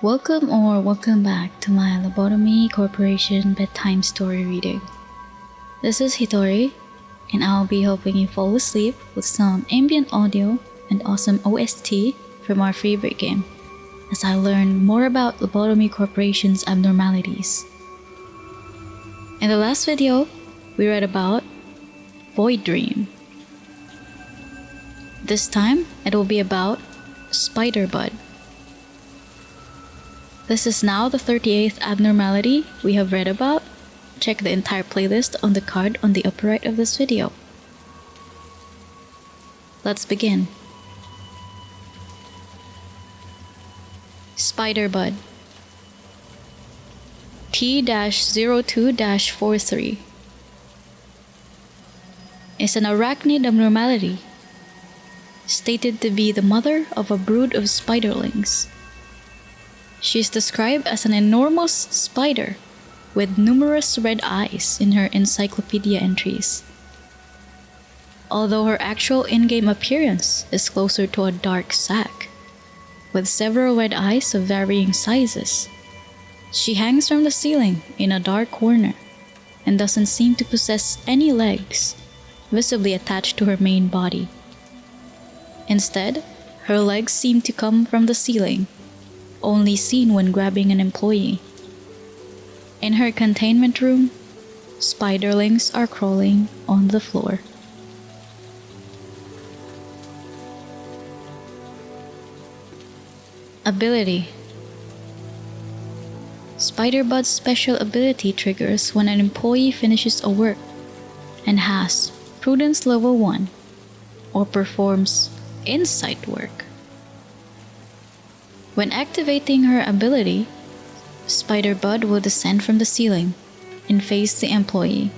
Welcome back to my Lobotomy Corporation bedtime story reading. This is Hitori, and I'll be helping you fall asleep with some ambient audio and awesome OST from our favorite game, as I learn more about Lobotomy Corporation's abnormalities. In the last video, we read about Void Dream. This time, it will be about Spider Bud. This is now the 38th abnormality we have read about. Check the entire playlist on the card on the upper right of this video. Let's begin. Spider Bud T-02-43 is an arachnid abnormality, stated to be the mother of a brood of spiderlings. She is described as an enormous spider with numerous red eyes in her encyclopedia entries. Although her actual in-game appearance is closer to a dark sack, with several red eyes of varying sizes, she hangs from the ceiling in a dark corner and doesn't seem to possess any legs visibly attached to her main body. Instead, her legs seem to come from the ceiling, only seen when grabbing an employee. In her containment room, spiderlings are crawling on the floor. Ability. Spider Bud's special ability triggers when an employee finishes a work and has Prudence level 1 or performs insight work. When activating her ability, Spider Bud will descend from the ceiling and face the employee,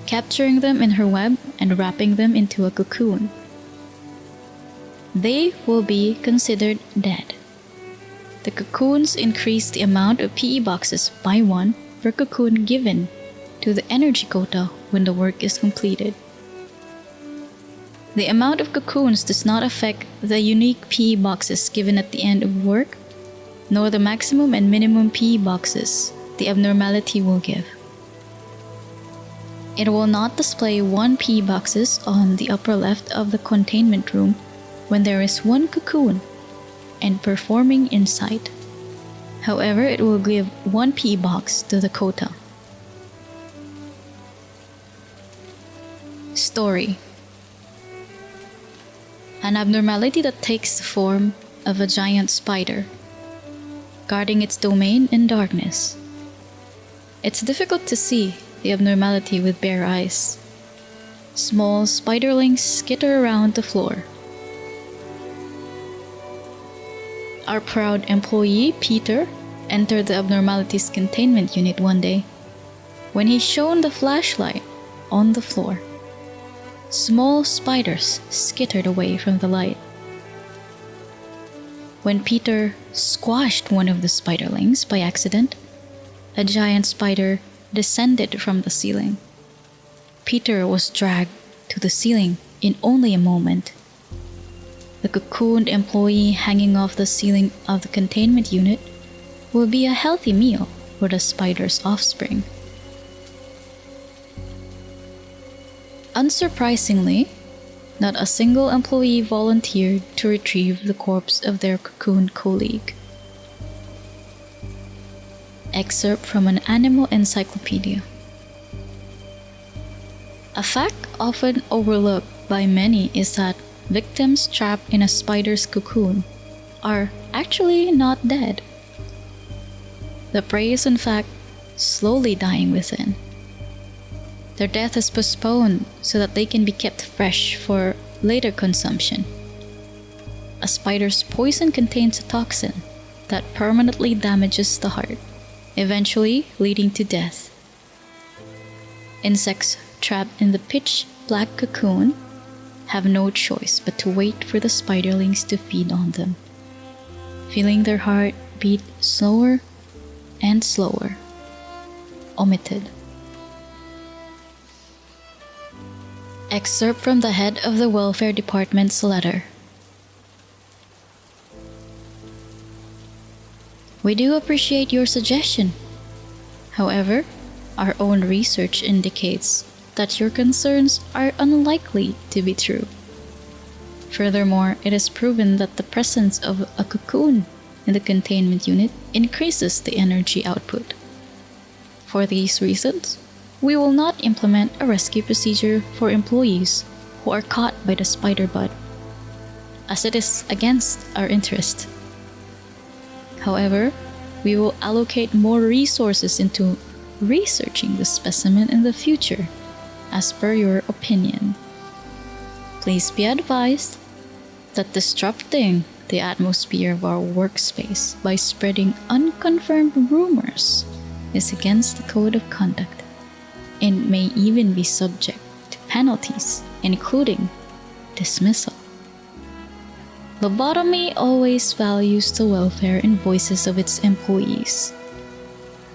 capturing them in her web and wrapping them into a cocoon. They will be considered dead. The cocoons increase the amount of PE boxes by 1 per cocoon given to the energy quota when the work is completed. The amount of cocoons does not affect the unique PE boxes given at the end of work, nor the maximum and minimum PE boxes the abnormality will give. It will not display 1 PE boxes on the upper left of the containment room when there is 1 cocoon and performing insight. However, it will give 1 PE box to the quota. Story. An abnormality that takes the form of a giant spider, guarding its domain in darkness. It's difficult to see the abnormality with bare eyes. Small spiderlings skitter around the floor. Our proud employee, Peter, entered the abnormality's containment unit one day. When he shone the flashlight on the floor, small spiders skittered away from the light. When Peter squashed one of the spiderlings by accident, a giant spider descended from the ceiling. Peter was dragged to the ceiling in only a moment. The cocooned employee hanging off the ceiling of the containment unit will be a healthy meal for the spider's offspring. Unsurprisingly, not a single employee volunteered to retrieve the corpse of their cocooned colleague. Excerpt from an animal encyclopedia. A fact often overlooked by many is that victims trapped in a spider's cocoon are actually not dead. The prey is in fact slowly dying within. Their death is postponed so that they can be kept fresh for later consumption. A spider's poison contains a toxin that permanently damages the heart, eventually leading to death. Insects trapped in the pitch-black cocoon have no choice but to wait for the spiderlings to feed on them, feeling their heart beat slower and slower. Omitted. Excerpt from the head of the Welfare Department's letter. We do appreciate your suggestion. However, our own research indicates that your concerns are unlikely to be true. Furthermore, it is proven that the presence of a cocoon in the containment unit increases the energy output. For these reasons, we will not implement a rescue procedure for employees who are caught by the spider bud, as it is against our interest. However, we will allocate more resources into researching the specimen in the future, as per your opinion. Please be advised that disrupting the atmosphere of our workspace by spreading unconfirmed rumors is against the code of conduct and may even be subject to penalties, including dismissal. Lobotomy always values the welfare and voices of its employees.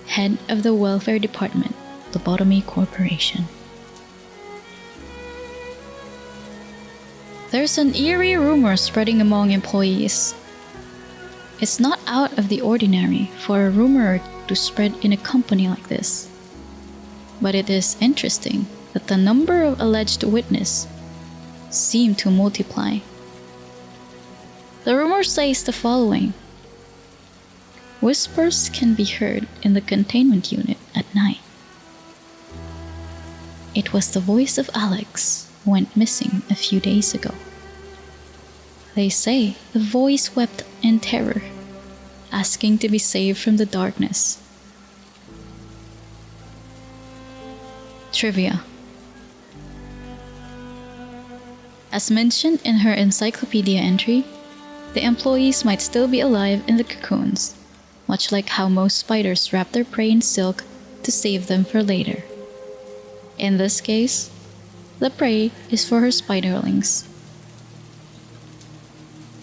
Head of the Welfare Department, Lobotomy Corporation. There's an eerie rumor spreading among employees. It's not out of the ordinary for a rumor to spread in a company like this. But it is interesting that the number of alleged witnesses seem to multiply. The rumor says the following. Whispers can be heard in the containment unit at night. It was the voice of Alex who went missing a few days ago. They say the voice wept in terror, asking to be saved from the darkness. Trivia. As mentioned in her encyclopedia entry, the employees might still be alive in the cocoons, much like how most spiders wrap their prey in silk to save them for later. In this case, the prey is for her spiderlings.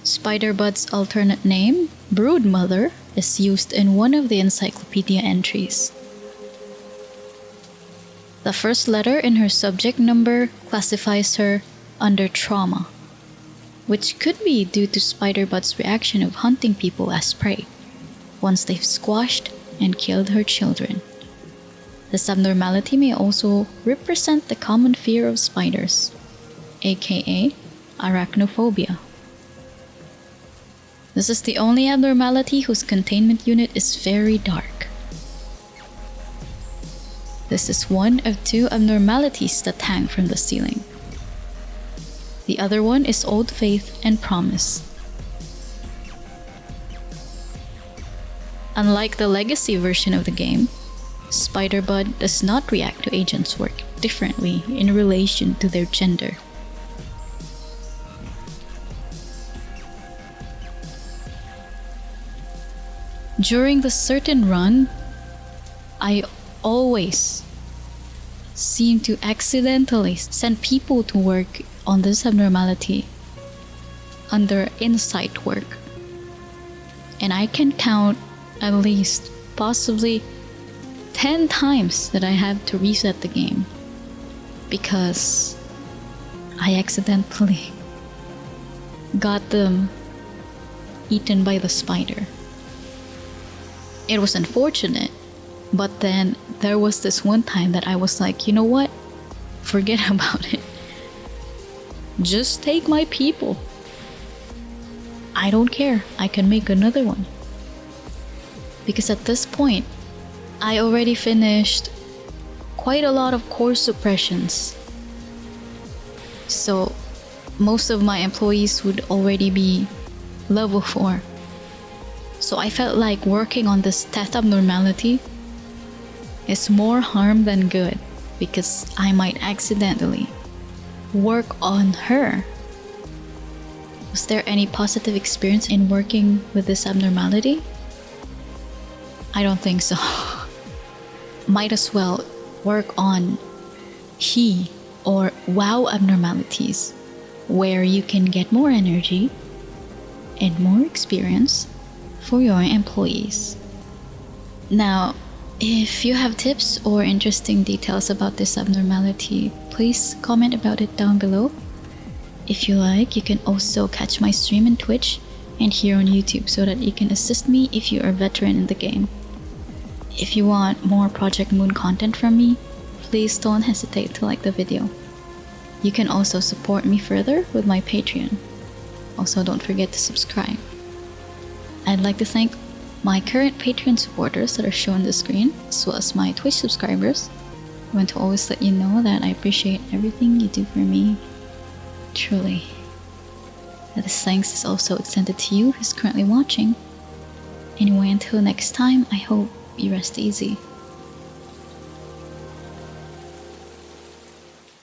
Spider Bud's alternate name, Brood Mother, is used in one of the encyclopedia entries. The first letter in her subject number classifies her under trauma, which could be due to Spider Bud's reaction of hunting people as prey once they've squashed and killed her children. This abnormality may also represent the common fear of spiders, aka arachnophobia. This is the only abnormality whose containment unit is very dark. This is one of two abnormalities that hang from the ceiling. The other one is Old Faith and Promise. Unlike the legacy version of the game, Spider Bud does not react to agents' work differently in relation to their gender. During the certain run, I always seem to accidentally send people to work on this abnormality under insight work. And I can count at least possibly 10 times that I have to reset the game because I accidentally got them eaten by the spider. It was unfortunate, but then there was this one time that I was like, you know what? Forget about it. Just take my people. I don't care. I can make another one. Because at this point, I already finished quite a lot of core suppressions. So most of my employees would already be level 4. So I felt like working on this test abnormality is more harm than good because I might accidentally work on her. Was there any positive experience in working with this abnormality? I don't think so. Might as well work on he or wow abnormalities where you can get more energy and more experience for your employees. Now, if you have tips or interesting details about this abnormality, please comment about it down below. If you like, you can also catch my stream on Twitch and here on YouTube so that you can assist me if you are a veteran in the game. If you want more Project Moon content from me, please don't hesitate to like the video. You can also support me further with my Patreon. Also, don't forget to subscribe. I'd like to thank my current Patreon supporters that are shown on the screen, as well as my Twitch subscribers. I want to always let you know that I appreciate everything you do for me. Truly. This thanks is also extended to you who's currently watching. Anyway, until next time, I hope you rest easy.